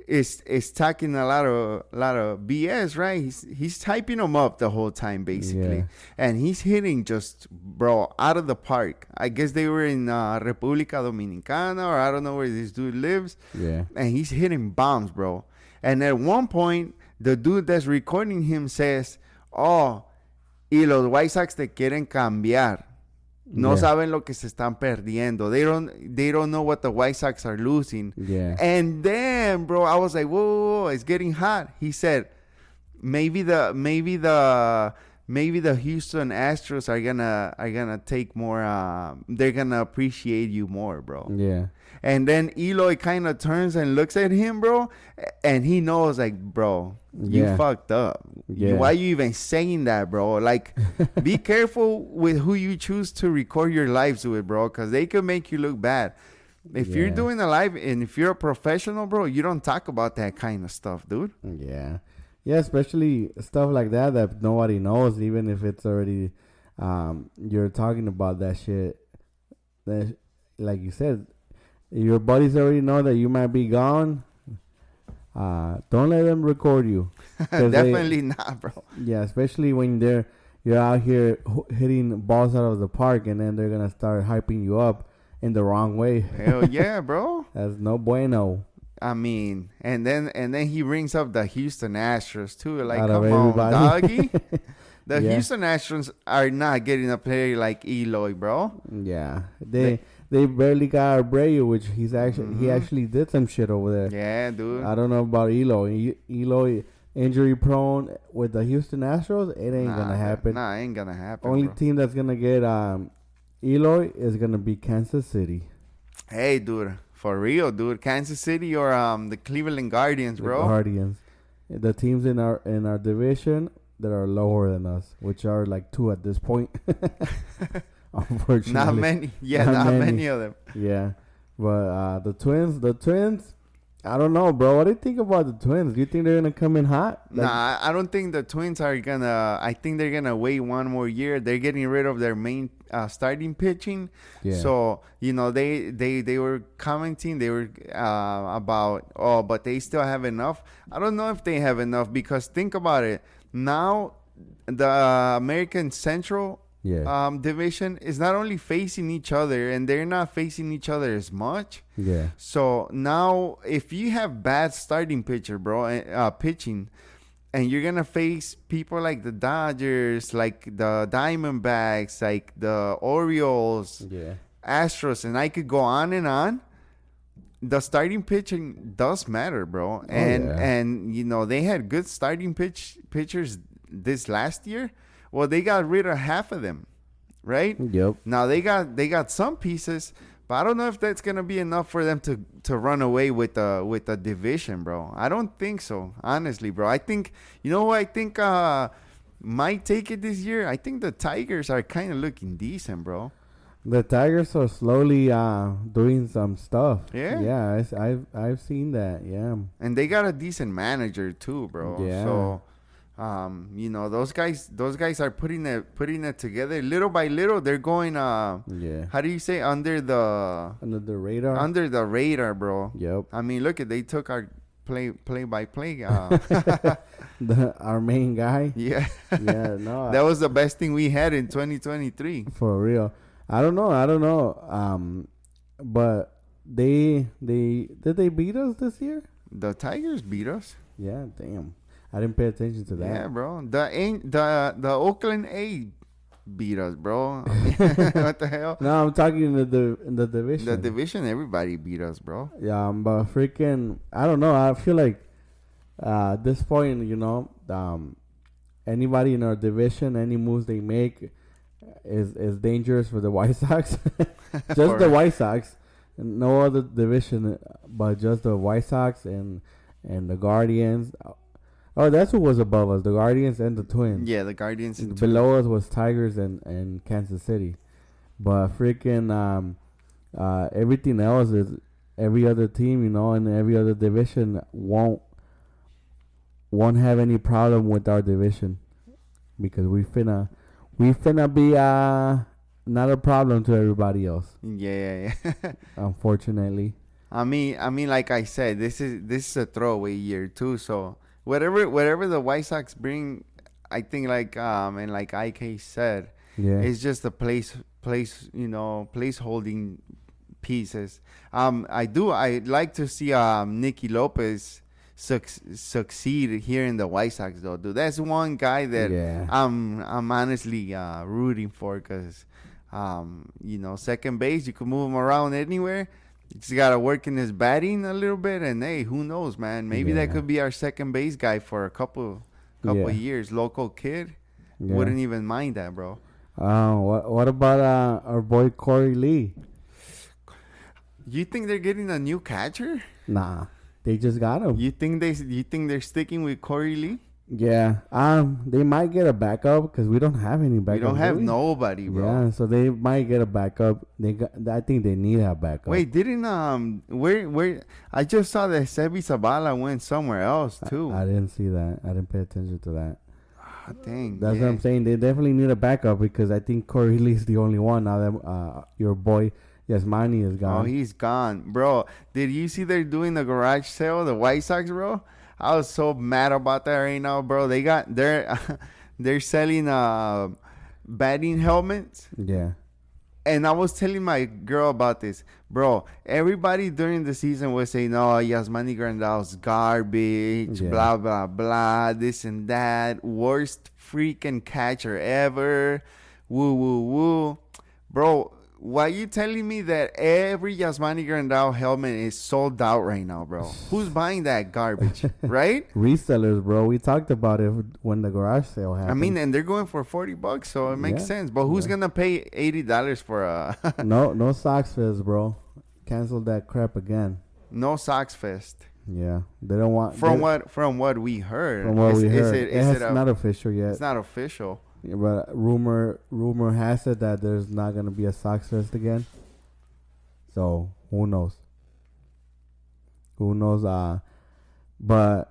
is talking a lot of BS, right? He's typing him up the whole time basically, and he's hitting just bro out of the park. I guess they were in República Dominicana, or I don't know where this dude lives. Yeah. And he's hitting bombs, bro. And at one point, the dude that's recording him says, "Oh, y los White Sox te quieren cambiar. No saben lo que se están perdiendo. They don't know what the White Sox are losing." Yeah. And then, bro, I was like, whoa, it's getting hot. He said, maybe the Houston Astros are gonna take more. They're gonna appreciate you more, bro. Yeah. And then Eloy kind of turns and looks at him, bro, and he knows, like, bro, you fucked up. Yeah. Why are you even saying that, bro? Like, be careful with who you choose to record your lives with, bro, because they could make you look bad. If you're doing a live and if you're a professional, bro, you don't talk about that kind of stuff, dude. Yeah. Yeah, especially stuff like that nobody knows, even if it's already, you're talking about that shit. That, like you said, your buddies already know that you might be gone. Don't let them record you. Definitely not, bro. Yeah, especially when you're out here hitting balls out of the park, and then they're gonna start hyping you up in the wrong way. Hell yeah, bro. That's no bueno. I mean, and then he brings up the Houston Astros too. Like, Out come on, doggy. The Yeah. Houston Astros are not getting a player like Eloy, bro. Yeah, they barely got Abreu, which he actually did some shit over there. Yeah, dude. I don't know about Eloy. Eloy injury prone with the Houston Astros. It ain't gonna happen. Nah, ain't gonna happen. Only bro. team that's gonna get Eloy is gonna be Kansas City. Hey, dude, for real, dude. Kansas City or the Cleveland Guardians, bro. The Guardians, the teams in our division that are lower than us, which are like 2 at this point. Unfortunately, Not many. Yeah, not many of them. Yeah, but the Twins. I don't know, bro. What do you think about the Twins? Do you think they're gonna come in hot? Nah, I don't think the Twins are gonna. I think they're gonna wait one more year. They're getting rid of their main starting pitching. Yeah. So they were commenting. They were about but they still have enough. I don't know if they have enough, because think about it. Now the American Central division is not only facing each other, and they're not facing each other as much. Yeah. So now, if you have bad starting pitcher, bro, pitching, and you're gonna face people like the Dodgers, like the Diamondbacks, like the Orioles, Astros, and I could go on and on. The starting pitching does matter, bro. And they had good starting pitchers this last year. Well, they got rid of half of them, right? Yep. Now they got some pieces, but I don't know if that's gonna be enough for them to run away with the division, bro. I don't think so, honestly, bro. I think who I think might take it this year. I think the Tigers are kind of looking decent, bro. The Tigers are slowly doing some stuff. Yeah. Yeah, I've seen that. Yeah. And they got a decent manager too, bro. Yeah. So, those guys are putting it together little by little. They're going how do you say, under the radar? Under the radar, bro. Yep. I mean, look at, they took our play by play. Our main guy. Yeah. Yeah. No. That was the best thing we had in 2023. For real. I don't know. But did they beat us this year? The Tigers beat us. Yeah. Damn. I didn't pay attention to that. Yeah, bro. The Oakland A beat us, bro. What the hell? No, I'm talking in the division. The division, everybody beat us, bro. Yeah, but freaking, I don't know. I feel like at this point, anybody in our division, any moves they make is dangerous for the White Sox. Just the White Sox. No other division, but just the White Sox and the Guardians. Oh, that's who was above us, the Guardians and the Twins. Yeah, the Guardians and below us was Tigers and Kansas City. But freaking everything else is every other team, and every other division won't have any problem with our division, because we finna be not a problem to everybody else. Yeah. Unfortunately. I mean, like I said, this is a throwaway year too. So whatever the White Sox bring, I think and like IK said, it's just a place holding pieces. I'd like to see Nicky Lopez succeed here in the White Sox though, dude. That's one guy that I'm honestly rooting for because second base, you can move him around anywhere. You just gotta work in his batting a little bit, and hey, who knows, man? Maybe that could be our second base guy for a couple years. Local kid, wouldn't even mind that, bro. What about our boy Corey Lee? You think they're getting a new catcher? Nah, they just got him. You think they're sticking with Corey Lee? Yeah. They might get a backup because we don't have any backup. We don't have nobody, bro. Yeah, so they might get a backup. I think they need a backup. Wait, didn't where I just saw that Sebi Zabala went somewhere else too. I didn't see that. I didn't pay attention to that. Dang. That's what I'm saying. They definitely need a backup because I think Corey Lee is the only one now that your boy Yasmani is gone. Oh, he's gone, bro. Did you see they're doing the garage sale, the White Sox, bro? I was so mad about that right now, bro. They're selling batting helmets. Yeah. And I was telling my girl about this, bro. Everybody during the season was saying, "Oh, Yasmani Grandal's garbage, blah blah blah, this and that, worst freaking catcher ever, woo woo woo, bro." Why are you telling me that every Yasmani Grandal helmet is sold out right now, bro? Who's buying that garbage, right? Resellers, bro. We talked about it when the garage sale happened. I mean, and they're going for $40, so it makes sense. But who's gonna pay $80 for a? No Sox Fest, bro. Cancel that crap again. No Sox Fest. Yeah, they don't want. From what we heard. From what we heard, it's not official yet. It's not official. Yeah, but rumor has it that there's not gonna be a Sox Fest again. So who knows? But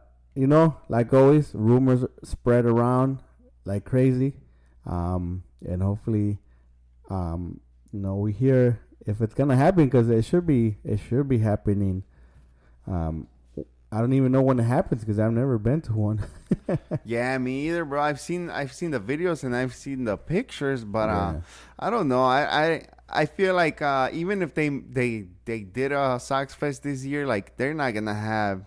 like always, rumors spread around like crazy, and hopefully, we hear if it's gonna happen because it should be happening. I don't even know when it happens because I've never been to one. Yeah, me either, bro. I've seen the videos and I've seen the pictures, but I don't know. I feel like even if they did a Sox Fest this year, like they're not gonna have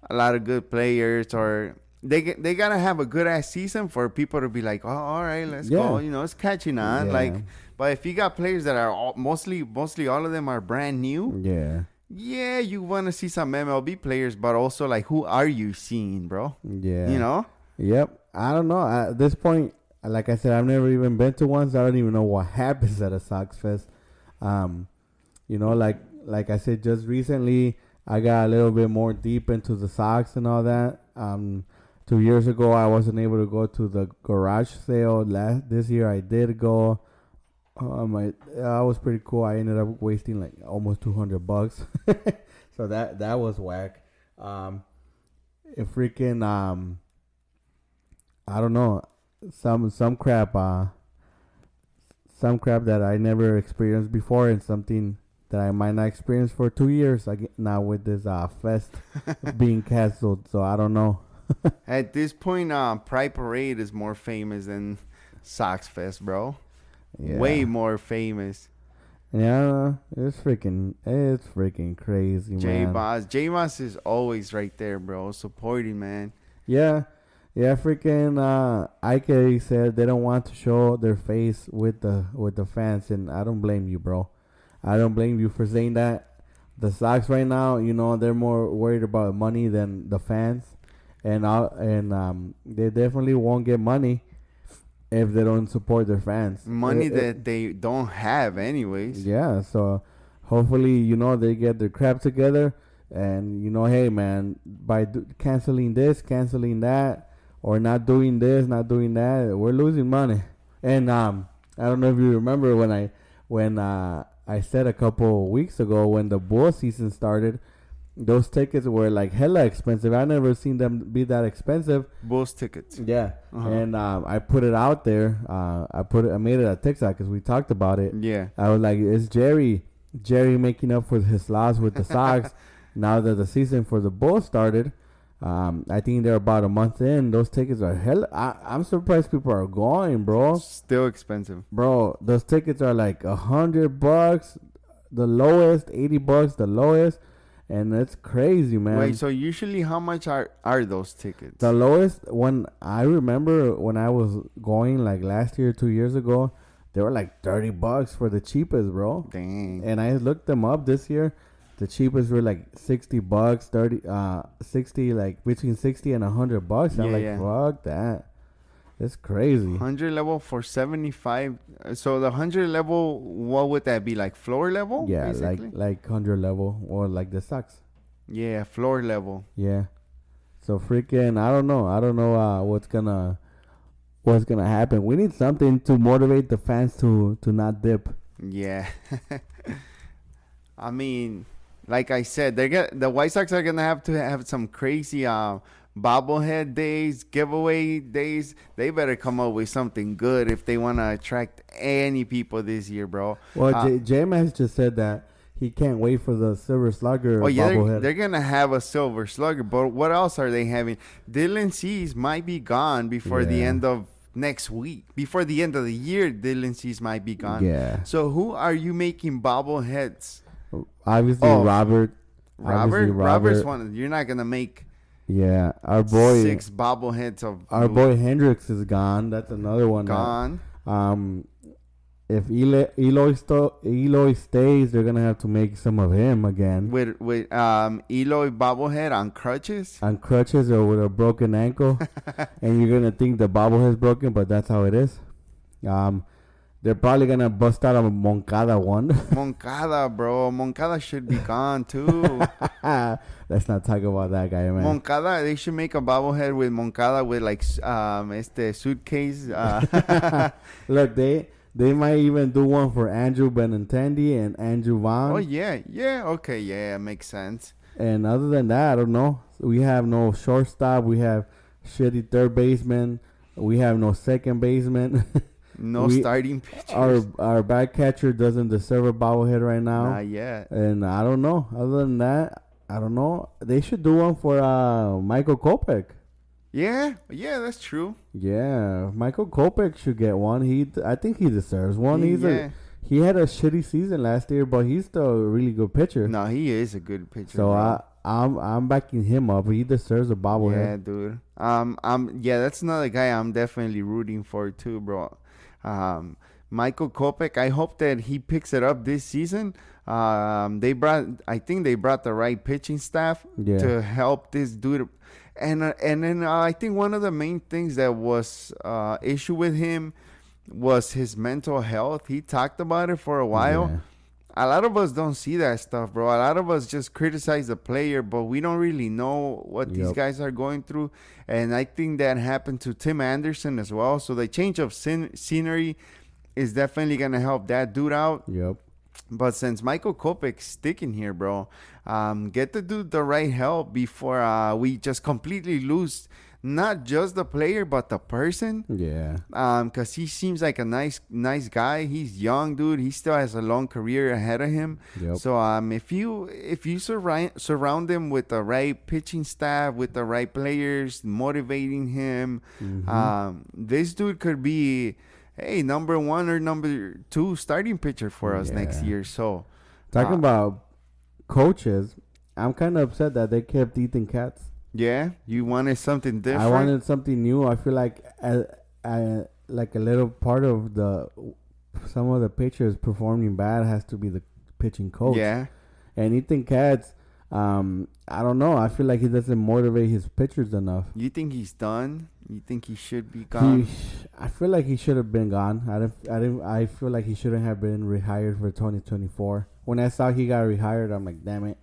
a lot of good players, or they gotta have a good ass season for people to be like, oh, all right, let's go. It's catching on. Like, but if you got players that are mostly all of them are brand new. Yeah, you want to see some MLB players, but also, like, who are you seeing, bro? Yeah. Yep. I don't know. At this point, like I said, I've never even been to one, so I don't even know what happens at a Sox Fest. Like I said, just recently, I got a little bit more deep into the Sox and all that. 2 years ago, I wasn't able to go to the garage sale. This year, I did go. That was pretty cool. I ended up wasting like almost $200, so that was whack. If freaking I don't know, some crap that I never experienced before, and something that I might not experience for 2 years now with this fest being canceled. So I don't know. At this point, Pride Parade is more famous than Sox Fest, bro. Yeah. Way more famous. Yeah, it's freaking crazy, man. J Boss is always right there, bro, supporting, man. Yeah, freaking IK said they don't want to show their face with the fans, and I don't blame you, bro. I don't blame you for saying that. The Sox right now, they're more worried about money than the fans, and they definitely won't get money if they don't support their fans. Money that they don't have anyways. Yeah, so hopefully, they get their crap together, and, hey, man, by canceling this, canceling that, or not doing this, not doing that, we're losing money. And I don't know if you remember when I said a couple weeks ago when the bull season started, those tickets were like hella expensive. I never seen them be that expensive. Bulls tickets. Yeah, and I put it out there. I made it a TikTok because we talked about it. Yeah. I was like, "Is Jerry making up for his loss with the Sox now that the season for the Bulls started?" I think they're about a month in. Those tickets are hell. I'm surprised people are going, bro. Still expensive, bro. Those tickets are like $100, the lowest, $80, the lowest, and it's crazy, man. Wait, so usually how much are those tickets? The lowest one I remember when I was going like last year, 2 years ago, they were like $30 for the cheapest, bro. Dang. And I looked them up this year. The cheapest were like $60, 60, like between 60 and $100. I'm like, fuck that. It's crazy. 100 level for 75. So the 100 level, what would that be? Like floor level? Yeah, basically? like 100 level or like the Sox. Yeah, floor level. Yeah. So freaking, I don't know what's gonna happen. We need something to motivate the fans to not dip. Yeah. I mean, like I said, the White Sox are gonna have to have some crazy bobblehead days, giveaway days. They better come up with something good if they want to attract any people this year, bro. Well, J-Man just said that he can't wait for the Silver Slugger bobblehead. They're gonna have a Silver Slugger, but what else are they having? Dylan Cease might be gone before the end of next week. Before the end of the year, Dylan Cease might be gone. Yeah. So who are you making bobbleheads? Obviously, Robert. Robert's one. You're not gonna make. Yeah, our boy 6 bobbleheads of. Our boy Hendricks is gone. That's another one. Gone. If Eloy stays, they're gonna have to make some of him again. With Eloy bobblehead on crutches. On crutches or with a broken ankle, and you're gonna think the bobblehead's broken, but that's how it is. They're probably gonna bust out a Moncada one. Moncada, bro. Moncada should be gone too. Let's not talk about that guy, man. Moncada, they should make a bobblehead with Moncada with like suitcase. Look, they might even do one for Andrew Benintendi and Andrew Vaughn. Oh yeah, okay, yeah, makes sense. And other than that, I don't know. We have no shortstop. We have shitty third baseman. We have no second baseman. No starting pitchers. Our back catcher doesn't deserve a bobblehead right now. Not yet. And I don't know. Other than that, I don't know. They should do one for Michael Kopech. Yeah, that's true. Yeah, Michael Kopech should get one. I think he deserves one. He had a shitty season last year, but he's still a really good pitcher. No, he is a good pitcher. So I'm backing him up. He deserves a bobblehead. Yeah, dude. That's another guy I'm definitely rooting for too, bro. Michael Kopech, I hope that he picks it up this season. I think they brought the right pitching staff to help this dude. And then I think one of the main things that was issue with him was his mental health. He talked about it for a while. Yeah. A lot of us don't see that stuff, bro. A lot of us just criticize the player, but we don't really know what these guys are going through. And I think that happened to Tim Anderson as well. So the change of scenery is definitely going to help that dude out. Yep. But since Michael Kopech's sticking here, bro, get the dude the right help before we just completely lose not just the player but the person. Yeah. Because he seems like a nice guy. He's young, dude. He still has a long career ahead of him. Yep. So if you surround him with the right pitching staff, with the right players, motivating him, this dude could be number 1 or number 2 starting pitcher for us next year. So talking about coaches, I'm kind of upset that they kept Ethan Katz. Yeah, you wanted something different. I wanted something new. I feel like like a little part of some of the pitchers performing bad has to be the pitching coach. Yeah, and Ethan Katz, I don't know. I feel like he doesn't motivate his pitchers enough. You think he's done? You think he should be gone? I feel like he should have been gone. I feel like he shouldn't have been rehired for 2024. When I saw he got rehired, I'm like, damn it.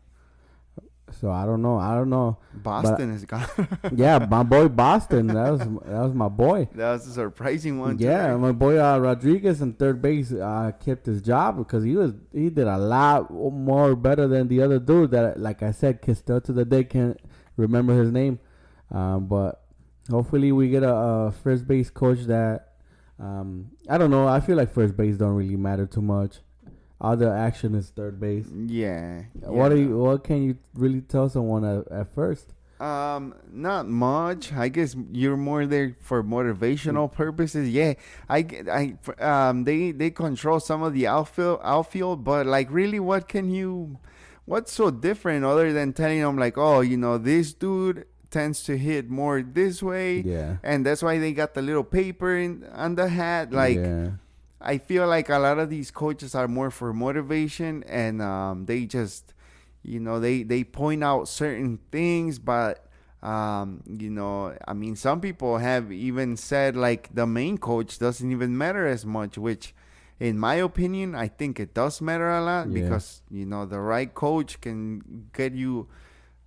So I don't know. Boston is gone. Yeah, my boy Boston. That was my boy. That was a surprising one. Yeah, too, my boy Rodriguez in third base kept his job because he did a lot more better than the other dude that, like I said, still to the day can't remember his name. But hopefully we get a first base coach that I don't know. I feel like first base don't really matter too much. All the action is third base. Yeah. What can you really tell someone at first? Not much. I guess you're more there for motivational purposes. Yeah, they control some of the outfield, but like really, what's so different other than telling them like, oh, this dude tends to hit more this way, Yeah, and that's why they got the little paper on the hat. Like, yeah. I feel like a lot of these coaches are more for motivation, and they just, they point out certain things, but I mean, some people have even said like the main coach doesn't even matter as much, which, in my opinion, I think it does matter a lot because the right coach can get you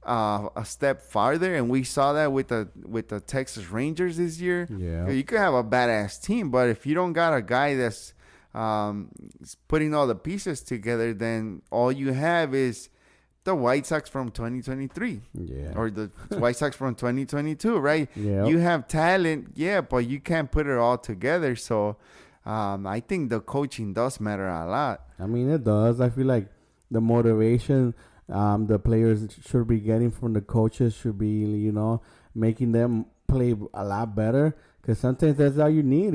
a step farther, and we saw that with the Texas Rangers this year. Yeah, You could have a badass team, but if you don't got a guy that's putting all the pieces together, then all you have is the White Sox from 2023, or the White Sox from 2022, right? Yeah, you have talent, but you can't put it all together. So I think the coaching does matter a lot. I mean, it does. I feel like the motivation the players should be getting from the coaches should be, making them play a lot better. Because sometimes that's all you need,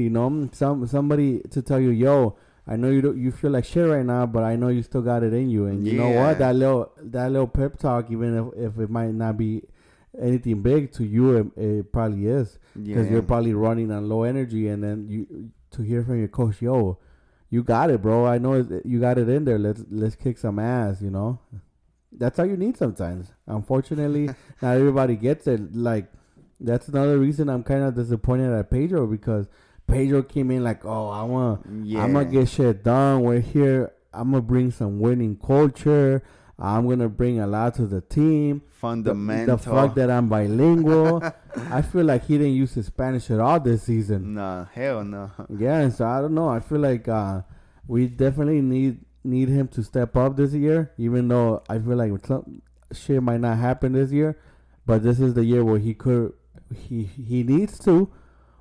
somebody to tell you, yo, I know you feel like shit right now, but I know you still got it in you. And you know what? That little pep talk, even if it might not be anything big to you, it probably is. Because you're probably running on low energy, and then you to hear from your coach, yo, you got it, bro. I know you got it in there. Let's kick some ass, That's all you need sometimes. Unfortunately, not everybody gets it. Like, that's another reason I'm kind of disappointed at Pedro, because Pedro came in like, oh, I'm gonna get shit done. We're here. I'm gonna bring some winning culture. I'm gonna bring a lot to the team. Fundamental. The fact that I'm bilingual. I feel like he didn't use his Spanish at all this season. No, hell no. Yeah, so I don't know. I feel like we definitely need him to step up this year, even though I feel like some shit might not happen this year, but this is the year where he needs to,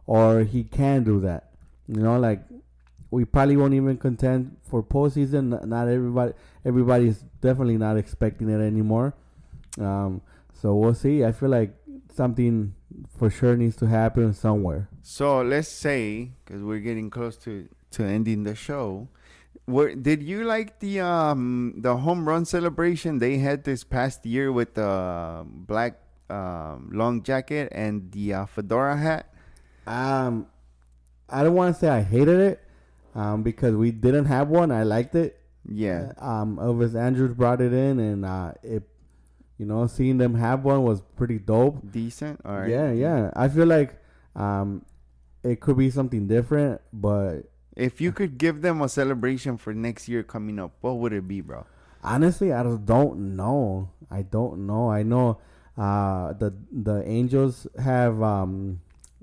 or he can do that. Like, we probably won't even contend for postseason. Not everybody's definitely not expecting it anymore. So we'll see. I feel like something for sure needs to happen somewhere. So let's say, because we're getting close to ending the show, did you like the home run celebration they had this past year with the black long jacket and the fedora hat? I don't want to say I hated it, because we didn't have one. I liked it. Yeah. Elvis Andrews brought it in, and it, seeing them have one was pretty dope. Decent. All right. Yeah. I feel like it could be something different, but if you could give them a celebration for next year coming up, what would it be, bro? Honestly, I just don't know. I know the Angels have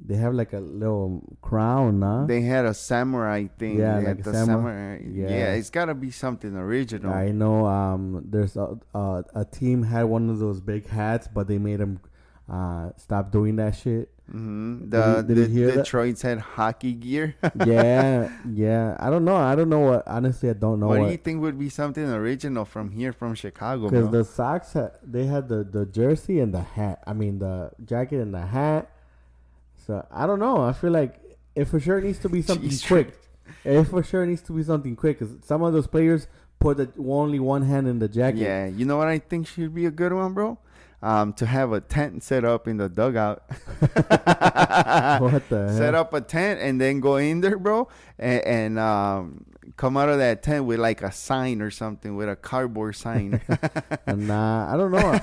they have like a little crown, huh? They had a samurai thing. Yeah, they like had the samurai. Yeah, it's gotta be something original. I know. There's a team had one of those big hats, but they made them stop doing that shit. Mm-hmm. Did you hear Detroit's had hockey gear. yeah. I don't know what. Honestly, I don't know. What do you think would be something original from here, from Chicago? Because the Sox they had the jersey and the hat. I mean, the jacket and the hat. So I don't know. I feel like it for sure needs to be something quick. It for sure needs to be something quick, because some of those players put only one hand in the jacket. Yeah, you know what I think should be a good one, bro? To have a tent set up in the dugout. What the hell? Set up a tent and then go in there, bro, and come out of that tent with like a sign or something, with a cardboard sign. Nah, I don't know.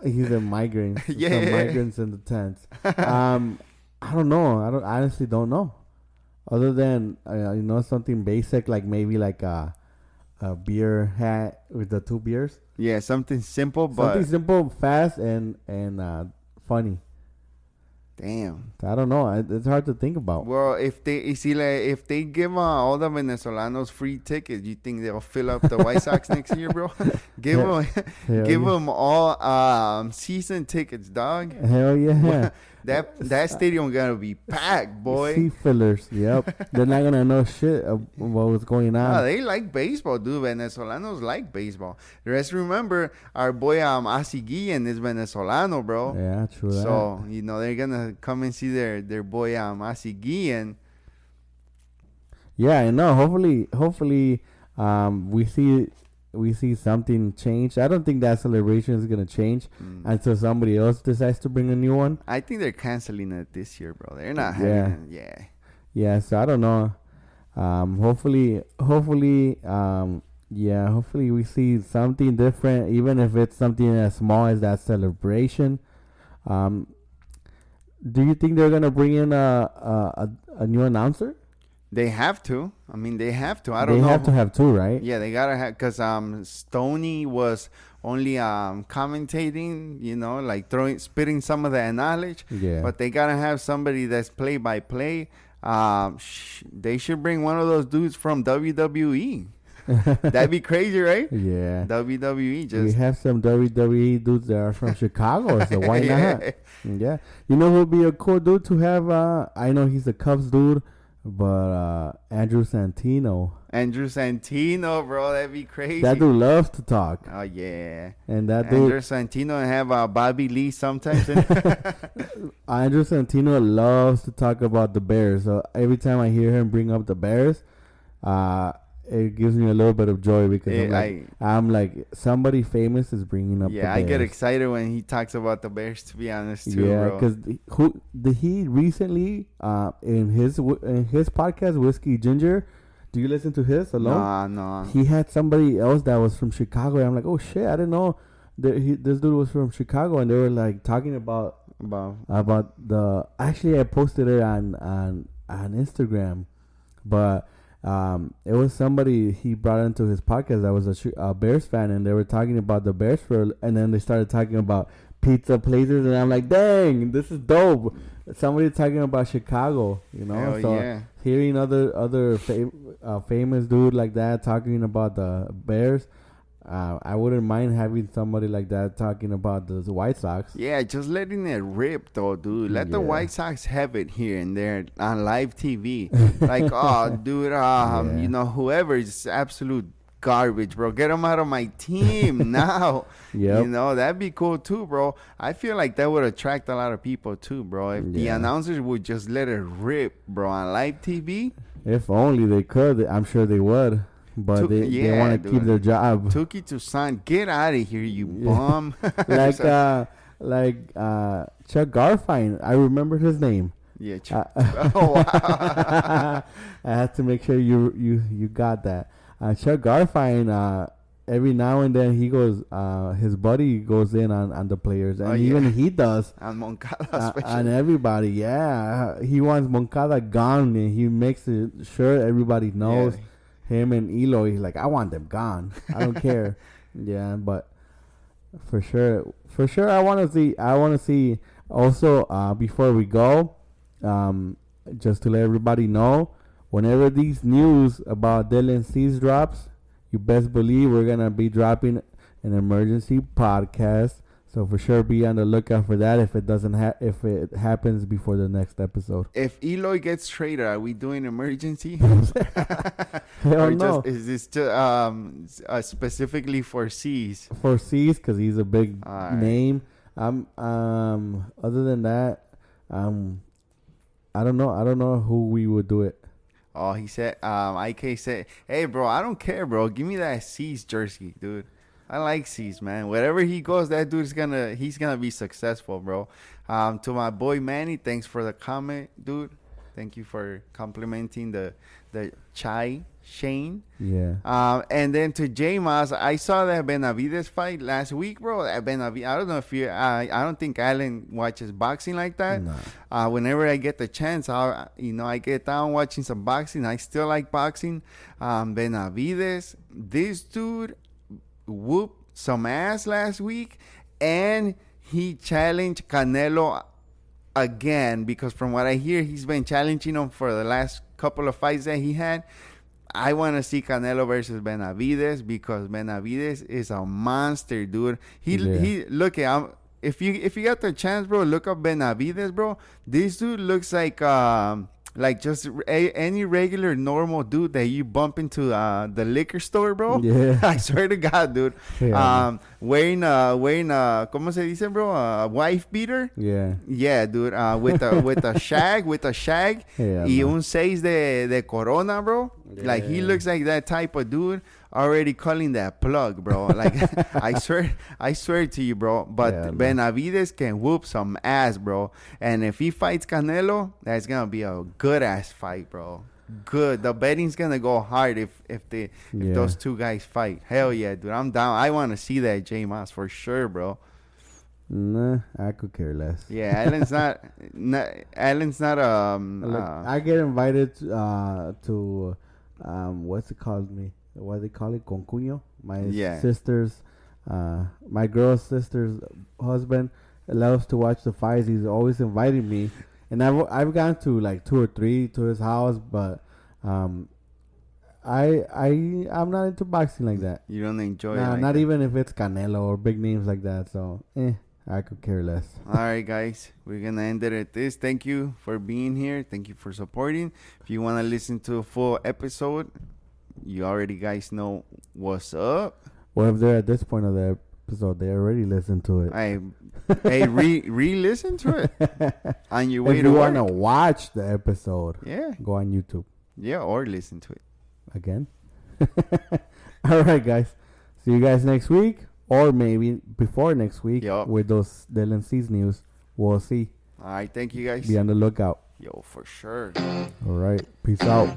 He's a migrant. Yeah, some migrants in the tents. I don't know. I honestly don't know. Other than something basic, like maybe like a beer hat with the two beers. Yeah, something simple, but Something simple, fast, and funny. damn. I don't know. It's hard to think about. Well, if they give all the Venezolanos free tickets, you think they'll fill up the White Sox next year, bro? give them, give them all season tickets, dog. Hell yeah! that stadium gonna be packed, boy. Seat fillers. Yep. They're not gonna know shit of what was going on. No, they like baseball, dude. Venezolanos like baseball. Let's remember our boy Asi Guillen is Venezolano, bro. Yeah, true. So they're gonna come and see their boy Asi Guillen. Yeah, I know. Hopefully, we see something change. I don't think that celebration is gonna change until somebody else decides to bring a new one. I think they're canceling it this year, bro. They're not having it. Yeah. So I don't know. Hopefully, hopefully we see something different, even if it's something as small as that celebration. Do you think they're gonna bring in a new announcer? They have to. I mean, they have to. I don't know. They have to have two, right? Yeah, they gotta have, because Stoney was only commentating, like spitting some of the knowledge. Yeah. But they gotta have somebody that's play by play. They should bring one of those dudes from WWE. That'd be crazy, right? Yeah. WWE We have some WWE dudes that are from Chicago, so why not? Yeah. You know who would be a cool dude to have? I know he's a Cubs dude, but Andrew Santino. Andrew Santino, bro, that'd be crazy. That dude loves to talk. Oh, yeah. And that Andrew dude, Santino, and have Bobby Lee sometimes. Andrew Santino loves to talk about the Bears. So every time I hear him bring up the Bears, it gives me a little bit of joy because I'm like somebody famous is bringing up. Yeah, the Bears. I get excited when he talks about the Bears. To be honest, too, yeah, bro. because he recently in his podcast Whiskey Ginger. Do you listen to his alone? No. He had somebody else that was from Chicago. And I'm like, oh shit, I didn't know this dude was from Chicago, and they were like talking about the. Actually, I posted it on Instagram, but. It was somebody he brought into his podcast that was a Bears fan, and they were talking about the Bears and then they started talking about pizza places, and I'm like, dang, this is dope. Somebody talking about Chicago, Hell so yeah. Hearing other famous dude like that talking about the Bears, I wouldn't mind having somebody like that talking about the White Sox. Yeah, just letting it rip, though, dude. Let the White Sox have it here and there on live TV. Like, oh, dude, whoever is absolute garbage, bro. Get them out of my team now. Yep. That'd be cool, too, bro. I feel like that would attract a lot of people, too, bro. If the announcers would just let it rip, bro, on live TV. If only they could. I'm sure they would. But they want to keep their job. Tuki Toussaint, get out of here, you bum. like Chuck Garfien. I remember his name. Yeah, Chuck. Oh, wow. I had to make sure you got that. Chuck Garfien, every now and then he goes, his buddy goes in on the players. And even he does. On Moncada especially. On everybody, yeah. He wants Moncada gone, and he makes it sure everybody knows. Yeah. Him and Eloy, he's like, I want them gone. I don't care. Yeah, but for sure, I want to see. Also, before we go, just to let everybody know, whenever these news about Dylan Cease drops, you best believe we're gonna be dropping an emergency podcast. So for sure, be on the lookout for that. If it happens before the next episode. If Eloy gets traded, are we doing emergency? Hell no. Is this just, specifically for Cease? For Cease, because he's a big name. Other than that, I don't know. I don't know who we would do it. Oh, he said. IK said, "Hey, bro, I don't care, bro. Give me that Cease jersey, dude." I like Cease, man. Wherever he goes, that dude's he's gonna be successful, bro. To my boy Manny, thanks for the comment, dude. Thank you for complimenting the Chai Shane. Yeah. And then to J Mas, I saw that Benavides fight last week, bro. That I don't know if you. I don't think Alan watches boxing like that. No. Whenever I get the chance, I get down watching some boxing. I still like boxing. Benavides, this dude whooped some ass last week, and he challenged Canelo again, because from what I hear, he's been challenging him for the last couple of fights that he had. I want to see Canelo versus Benavides, because Benavides is a monster, dude. He look at if you got the chance, bro, look up Benavides, bro. This dude looks like just any regular normal dude that you bump into the liquor store, bro. Yeah. I swear to God, dude. Yeah, wearing ¿cómo se dice, bro? A wife beater. Yeah. Yeah, dude. With a shag. Yeah, y man. un 6 de Corona, bro. Yeah. Like, he looks like that type of dude. Already calling that plug, bro. Like, I swear to you, bro. But Yeah, Benavides can whoop some ass, bro. And if he fights Canelo, that's gonna be a good ass fight, bro. Good. The betting's gonna go hard if those two guys fight. Hell yeah, dude. I'm down. I want to see that J Mas for sure, bro. Nah, I could care less. Yeah, Alan's not Look, I get invited to what's it called me? What they call it? Concuño. My sister's, my girl's sister's husband loves to watch the fights. He's always inviting me, and I've gone to like 2 or 3 to his house, but I'm not into boxing like that. You don't enjoy it. Nah, like not that. even if it's Canelo or big names like that. So, I could care less. All right, guys. We're going to end it at this. Thank you for being here. Thank you for supporting. If you want to listen to a full episode, you already guys know what's up. Well, if they're at this point of the episode, they already listened to it. Hey, re-listen to it on your way if to you work. want to watch the episode, Yeah. go on YouTube. Yeah, or listen to it. Again. All right, guys. See you guys next week, or maybe before next week with those Dylan C's news. We'll see. All right, thank you guys. Be on the lookout. Yo, for sure. All right. Peace out.